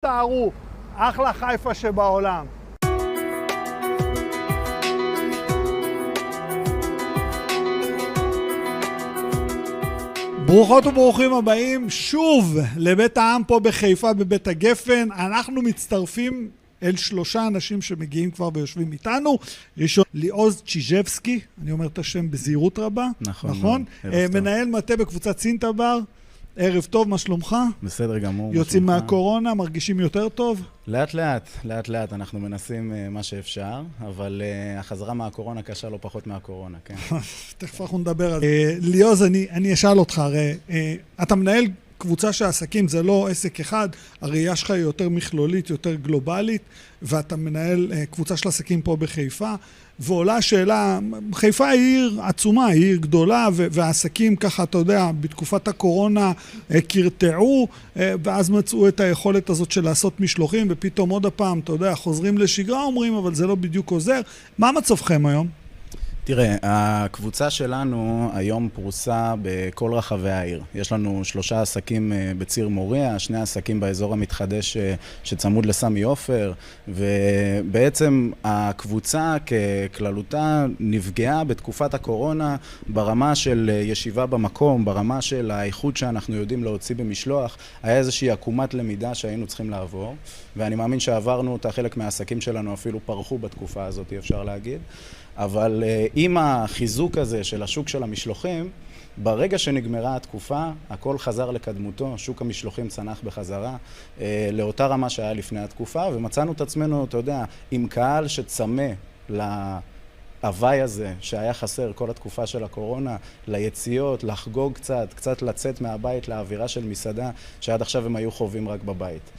תארו, אחלה חיפה שבעולם. ברוכות וברוכים הבאים שוב לבית העם פה בחיפה בבית הגפן. אנחנו מצטרפים אל שלושה אנשים שמגיעים כבר ויושבים איתנו. ראשון, ליעוז צ'יז'בסקי, אני אומר את השם בזהירות רבה. נכון? מנהל מטה בקבוצת סינטבר. ערב טוב, מה שלומך? בסדר גמור. יוצאים מהקורונה, מרגישים יותר טוב? לאט לאט אנחנו מנסים מה שאפשר, אבל החזרה מהקורונה קשה לא פחות מהקורונה, כן. תכף אנחנו נדבר על זה. ליעוז, אני אשאל אותך, הרי אתה מנהל קבוצה של עסקים, זה לא עסק אחד, הראייה שלך היא יותר מכלולית, יותר גלובלית, ואתה מנהל קבוצה של עסקים פה בחיפה, ועולה השאלה, חיפה היא עיר עצומה, היא עיר גדולה, והעסקים ככה, אתה יודע, בתקופת הקורונה קרטעו, ואז מצאו את היכולת הזאת של לעשות משלוחים, ופתאום עוד הפעם, אתה יודע, חוזרים לשגרה, אומרים, אבל זה לא בדיוק עוזר. מה מצבכם היום? תראה, הקבוצה שלנו היום פרוסה בכל רחבי העיר. יש לנו 3 עסקים בציר מוריה, 2 עסקים באזור המתחדש שצמוד לסמי עופר, ובעצם הקבוצה ככללותה נפגעה בתקופת הקורונה ברמה של ישיבה במקום, ברמה של האיכות שאנחנו יודעים להוציא במשלוח. היה איזושהי עקומת למידה שהיינו צריכים לעבור, ואני מאמין שעברנו אותה, חלק מהעסקים שלנו אפילו פרחו בתקופה הזאת, אפשר להגיד. אבל עם החיזוק הזה של השוק של המשלוחים, ברגע שנגמרה התקופה, הכל חזר לקדמותו, שוק המשלוחים צנח בחזרה לאותה רמה שהיה לפני התקופה, ומצאנו את עצמנו, אתה יודע, עם קהל שצמא להווי הזה שהיה חסר כל התקופה של הקורונה, ליציאות, לחגוג קצת לצאת מהבית לאווירה של מסעדה, שעד עכשיו הם היו חווים רק בבית.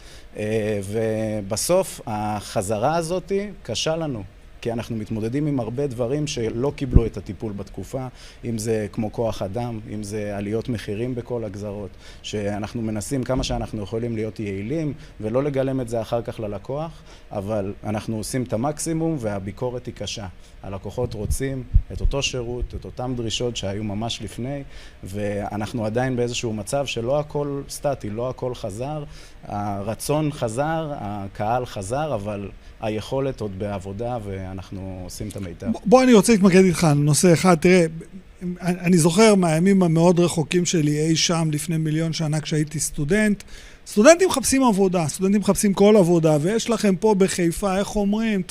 ובסוף החזרה הזאת קשה לנו. כי אנחנו מתמודדים עם הרבה דברים שלא קיבלו את הטיפול בתקופה, אם זה כמו כוח אדם, אם זה עליות מחירים בכל הגזרות, שאנחנו מנסים כמה שאנחנו יכולים להיות יעילים, ולא לגלם את זה אחר כך ללקוח, אבל אנחנו עושים את המקסימום והביקורת היא קשה. הלקוחות רוצים את אותו שירות, את אותם דרישות שהיו ממש לפני, ואנחנו עדיין באיזשהו מצב שלא הכל סטטי, לא הכל חזר, הרצון חזר, הקהל חזר, אבל היכולת עוד בעבודה ואנחנו עושים את המיטב. בוא אני רוצה להתמקד איתך על נושא אחד. תראה, אני זוכר מהימים המאוד רחוקים שלי אי שם לפני 1,000,000 שנה כשהייתי סטודנט. סטודנטים מחפשים עבודה, סטודנטים מחפשים כל עבודה, ויש לכם פה בחיפה, איך אומרים,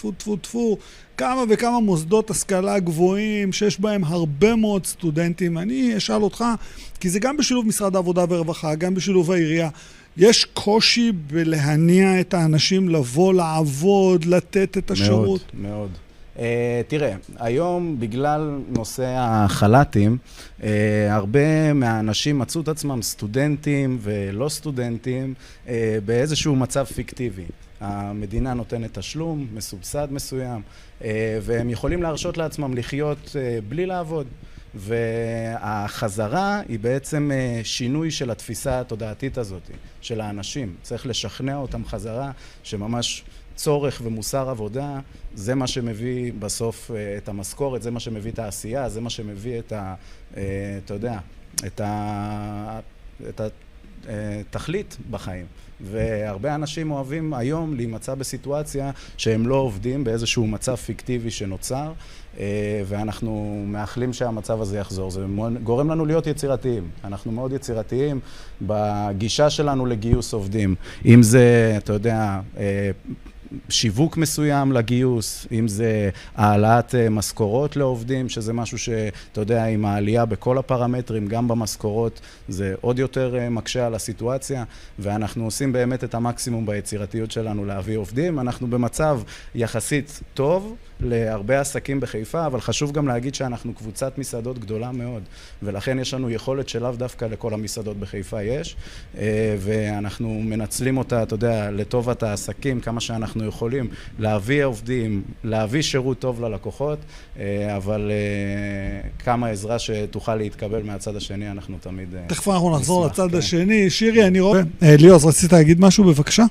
טפו, כמה וכמה מוסדות השכלה גבוהים שיש בהם הרבה מאוד סטודנטים. אני אשאל אותך, כי זה גם בשילוב משרד העבודה והרווחה, גם בשילוב העירייה. יש קושי בלהניע את האנשים לבוא, לעבוד, לתת את השירות? מאוד. תראה, היום בגלל נושא החל"תים, הרבה מהאנשים מצאו את עצמם סטודנטים ולא סטודנטים באיזשהו מצב פיקטיבי. המדינה נותנת תשלום, מסובסד מסוים, והם יכולים להרשות לעצמם לחיות בלי לעבוד. והחזרה היא בעצם שינוי של התפיסה התודעתית הזאת, של האנשים. צריך לשכנע אותם חזרה, שממש צורך ומוסר עבודה, זה מה שמביא בסוף את המשכורת, זה מה שמביא את העשייה, זה מה שמביא את אתה יודע, את התכלית בחיים. והרבה אנשים אוהבים היום להימצא בסיטואציה שהם לא עובדים באיזשהו מצב פיקטיבי שנוצר, ואנחנו מאחלים שהמצב הזה יחזור. זה גורם לנו להיות יצירתיים. אנחנו מאוד יצירתיים בגישה שלנו לגיוס עובדים. אם זה, אתה יודע, שיווק מסוים לגיוס, אם זה העלאת משכורות לעובדים, שזה משהו שאתה יודע, עם העלייה בכל הפרמטרים, גם במשכורות, זה עוד יותר מקשה על הסיטואציה, ואנחנו עושים באמת את המקסימום ביצירתיות שלנו להביא עובדים. אנחנו במצב יחסית טוב להרבה עסקים בחיפה, אבל חשוב גם להגיד שאנחנו קבוצת מסעדות גדולה מאוד, ולכן יש לנו יכולת שלאו דווקא לכל המסעדות בחיפה יש, ואנחנו מנצלים אותה, אתה יודע, לטובת העסקים, כמה שאנחנו יכולים להביא עובדים, להביא שירות טוב ללקוחות, אבל כמה עזרה שתוכל להתקבל מהצד השני, אנחנו תמיד תכף אנחנו נחזור לצד השני. שירי, אני רואה. ליעוז, רצית להגיד משהו? בבקשה.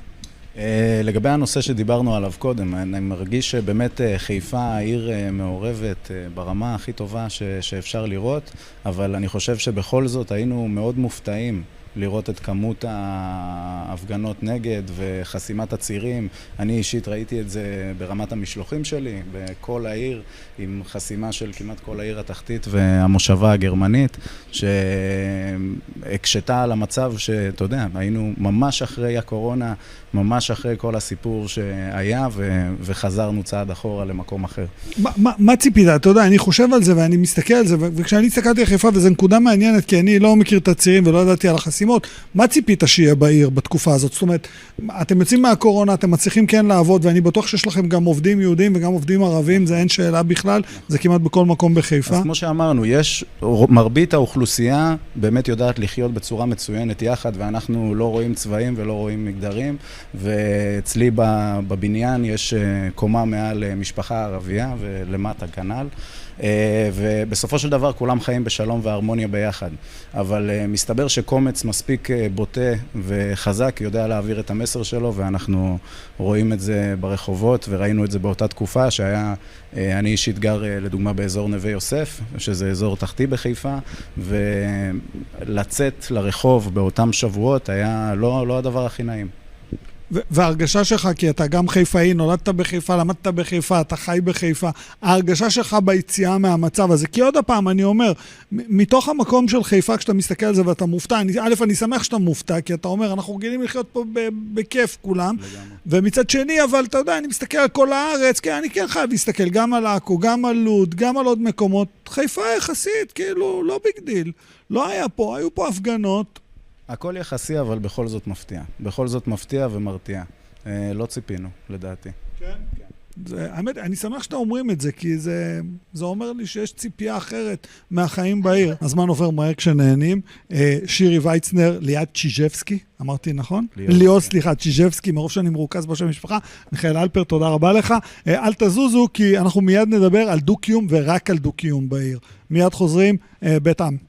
לגבי הנושא שדיברנו עליו קודם, אני מרגיש שבאמת חיפה העיר מעורבת ברמה הכי טובה שאפשר לראות, אבל אני חושב שבכל זאת היינו מאוד מופתעים לראות את כמות ההפגנות נגד וחסימת הצירים. אני אישית ראיתי את זה ברמת המשלוחים שלי, בכל העיר, עם חסימה של כמעט כל העיר התחתית והמושבה הגרמנית, שהקשתה על המצב שאתה יודע, היינו ממש אחרי הקורונה, ממש אחרי כל הסיפור שהיה, וחזרנו צעד אחורה למקום אחר. מה ציפית? אתה יודע, אני חושב על זה ואני מסתכל על זה, וכשאני הסתכלתי על חיפה, וזו נקודה מעניינת, כי אני לא מכיר את הצירים ולא ידעתי על החסימות, מה ציפית שיהיה בעיר בתקופה הזאת? זאת אומרת, אתם יוצאים מהקורונה, אתם מצליחים כן לעבוד, ואני בטוח שיש לכם גם עובדים יהודים וגם עובדים ערבים, זה אין שאלה בכלל, זה כמעט בכל מקום בחיפה. אז כמו שאמרנו, מרבית האוכלוסייה באמת יודעת לחיות בצורה מצוינת יחד, ואנחנו לא רואים צבעים ולא רואים מגדרים, ואצלי בבניין יש קומה מעל משפחה ערבייה ולמטה כנ"ל, ובסופו של דבר כולם חיים בשלום והרמוניה ביחד. אבל מסתבר שקומץ מספיק בוטה וחזק יודע להעביר את המסר שלו, ואנחנו רואים את זה ברחובות, וראינו את זה באותה תקופה שהיה, אני אישית גר לדוגמה באזור נווה יוסף, שזה אזור תחתי בחיפה, ולצאת לרחוב באותם שבועות היה לא הדבר הכי נעים. וההרגשה שלך, כי אתה גם חיפאי, נולדת בחיפה, למדת בחיפה, אתה חי בחיפה, ההרגשה שלך ביציאה מהמצב הזה, כי עוד הפעם אני אומר, מתוך המקום של חיפה, כשאתה מסתכל על זה ואתה מופתע, אני שמח שאתה מופתע, כי אתה אומר, אנחנו רגילים לחיות פה בכיף כולם, ומצד שני, אבל אתה יודע, אני מסתכל על כל הארץ, כי אני כן חייב להסתכל גם על עכו, גם על לוד, גם על עוד מקומות, חיפה יחסית, כאילו, לא ביג דיל, לא היה פה, היו פה הפגנות, הכל יחסי, אבל בכל זאת מפתיע. בכל זאת מפתיע ומרתיע. לא ציפינו, לדעתי. כן? האמת, אני שמח שאתה אומרים את זה, כי זה אומר לי שיש ציפייה אחרת מהחיים בעיר. הזמן עובר מהר כשנהנים. שירי וייצנר ליד צ'יז'בסקי, אמרתי נכון? ליאור, סליחה, צ'יז'בסקי, מרוב שאני מרוכז בשם המשפחה. מיכאל אלפר, תודה רבה לך. אל תזוזו, כי אנחנו מיד נדבר על דו-קיום ורק על דו-קיום בעיר. מיד חוזרים, בית עם.